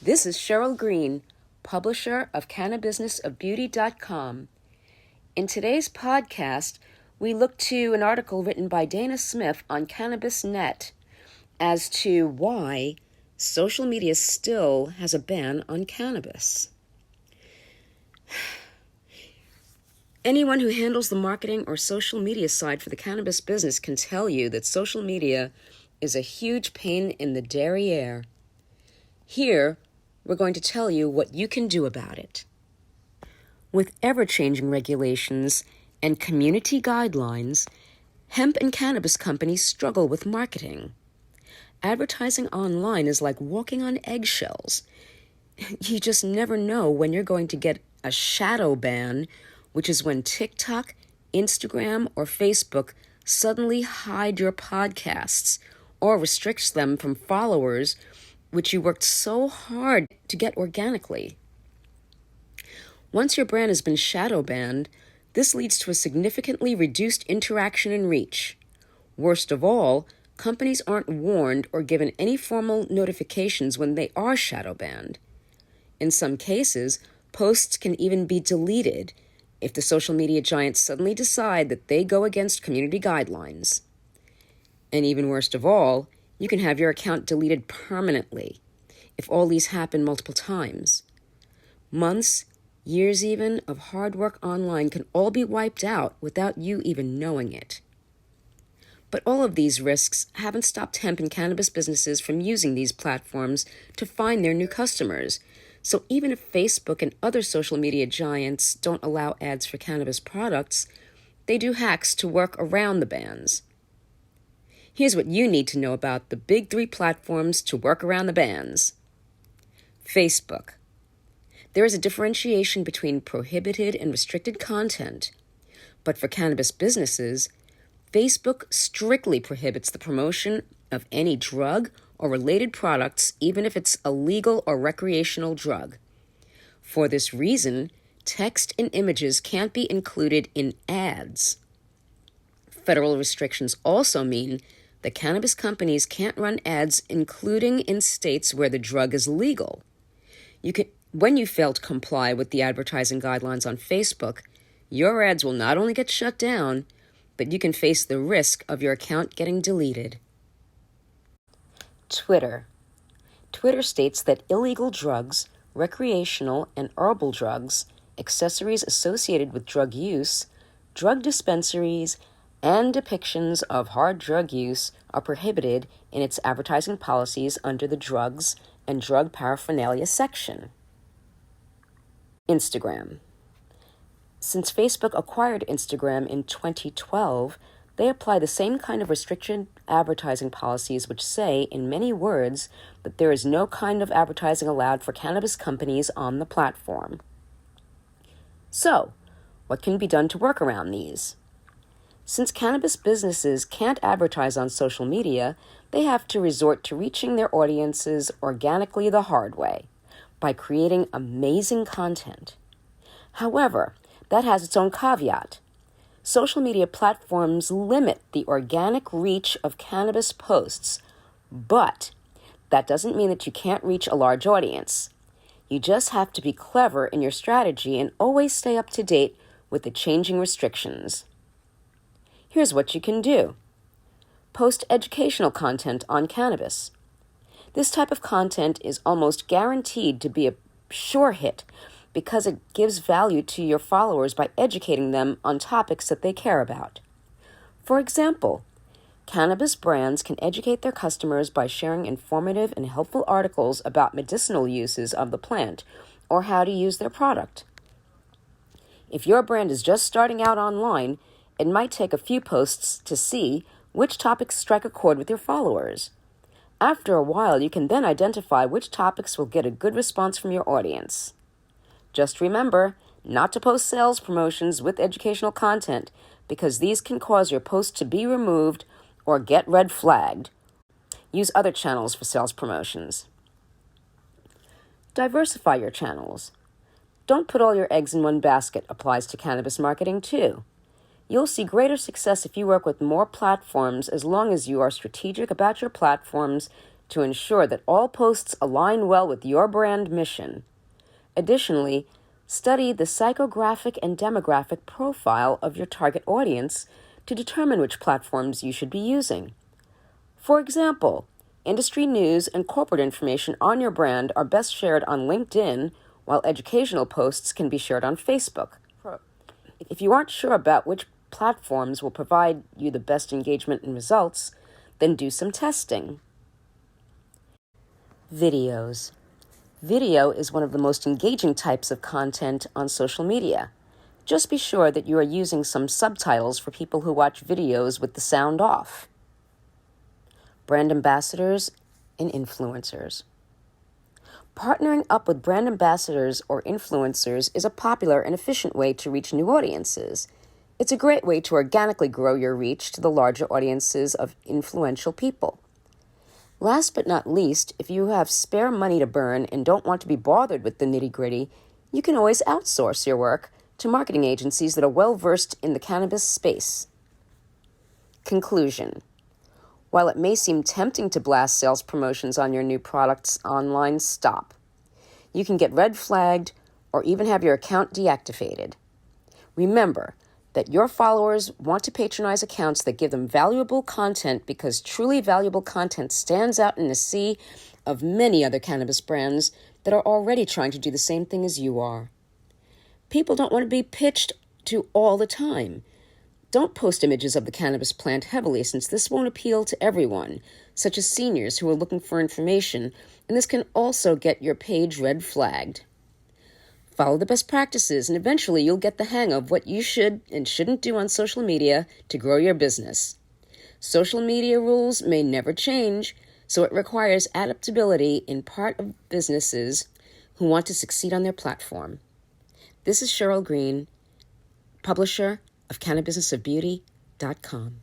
This is Cheryl Green, publisher of Cannabisness.com. In today's podcast, we look to an article written by Dana Smith on Cannabisnet as to why social media still has a ban on cannabis. Anyone who handles the marketing or social media side for the cannabis business can tell you that social media is a huge pain in the derriere. Here, we're going to tell you what you can do about it. With ever-changing regulations and community guidelines, hemp and cannabis companies struggle with marketing. Advertising online is like walking on eggshells. You just never know when you're going to get a shadow ban, which is when TikTok, Instagram, or Facebook suddenly hide your podcasts or restricts them from followers which you worked so hard to get organically. Once your brand has been shadow banned, this leads to a significantly reduced interaction and reach. Worst of all, companies aren't warned or given any formal notifications when they are shadow banned. In some cases, posts can even be deleted if the social media giants suddenly decide that they go against community guidelines. And even worst of all, you can have your account deleted permanently if all these happen multiple times. Months, years even, of hard work online can all be wiped out without you even knowing it. But all of these risks haven't stopped hemp and cannabis businesses from using these platforms to find their new customers. So even if Facebook and other social media giants don't allow ads for cannabis products, they do hacks to work around the bans. Here's what you need to know about the big three platforms to work around the bans. Facebook. There is a differentiation between prohibited and restricted content, but for cannabis businesses, Facebook strictly prohibits the promotion of any drug or related products, even if it's a legal or recreational drug. For this reason, text and images can't be included in ads. Federal restrictions also mean that cannabis companies can't run ads, including in states where the drug is legal. When you fail to comply with the advertising guidelines on Facebook, your ads will not only get shut down, but you can face the risk of your account getting deleted. Twitter. Twitter states that illegal drugs, recreational and herbal drugs, accessories associated with drug use, drug dispensaries, and depictions of hard drug use are prohibited in its advertising policies under the drugs and drug paraphernalia section. Instagram. Since Facebook acquired Instagram in 2012, they apply the same kind of restricted advertising policies which say, in many words, that there is no kind of advertising allowed for cannabis companies on the platform. So, what can be done to work around these? Since cannabis businesses can't advertise on social media, they have to resort to reaching their audiences organically the hard way, by creating amazing content. However, that has its own caveat. Social media platforms limit the organic reach of cannabis posts, but that doesn't mean that you can't reach a large audience. You just have to be clever in your strategy and always stay up to date with the changing restrictions. Here's what you can do. Post educational content on cannabis. This type of content is almost guaranteed to be a sure hit because it gives value to your followers by educating them on topics that they care about. For example, cannabis brands can educate their customers by sharing informative and helpful articles about medicinal uses of the plant or how to use their product. If your brand is just starting out online, it might take a few posts to see which topics strike a chord with your followers. After a while, you can then identify which topics will get a good response from your audience. Just remember not to post sales promotions with educational content because these can cause your post to be removed or get red flagged. Use other channels for sales promotions. Diversify your channels. Don't put all your eggs in one basket applies to cannabis marketing too. You'll see greater success if you work with more platforms as long as you are strategic about your platforms, to ensure that all posts align well with your brand mission. Additionally, study the psychographic and demographic profile of your target audience to determine which platforms you should be using. For example, industry news and corporate information on your brand are best shared on LinkedIn, while educational posts can be shared on Facebook. If you aren't sure about which platforms will provide you the best engagement and results, then do some testing. Videos. Video is one of the most engaging types of content on social media. Just be sure that you are using some subtitles for people who watch videos with the sound off. Brand ambassadors and influencers. Partnering up with brand ambassadors or influencers is a popular and efficient way to reach new audiences. It's a great way to organically grow your reach to the larger audiences of influential people. Last but not least, if you have spare money to burn and don't want to be bothered with the nitty-gritty, you can always outsource your work to marketing agencies that are well-versed in the cannabis space. Conclusion. While it may seem tempting to blast sales promotions on your new products online, stop. You can get red flagged or even have your account deactivated. Remember that your followers want to patronize accounts that give them valuable content because truly valuable content stands out in a sea of many other cannabis brands that are already trying to do the same thing as you are. People don't want to be pitched to all the time. Don't post images of the cannabis plant heavily, since this won't appeal to everyone, such as seniors who are looking for information, and this can also get your page red flagged. Follow the best practices, and eventually you'll get the hang of what you should and shouldn't do on social media to grow your business. Social media rules may never change, so it requires adaptability in part of businesses who want to succeed on their platform. This is Cheryl Green, publisher of Cannabisness of Beauty.com.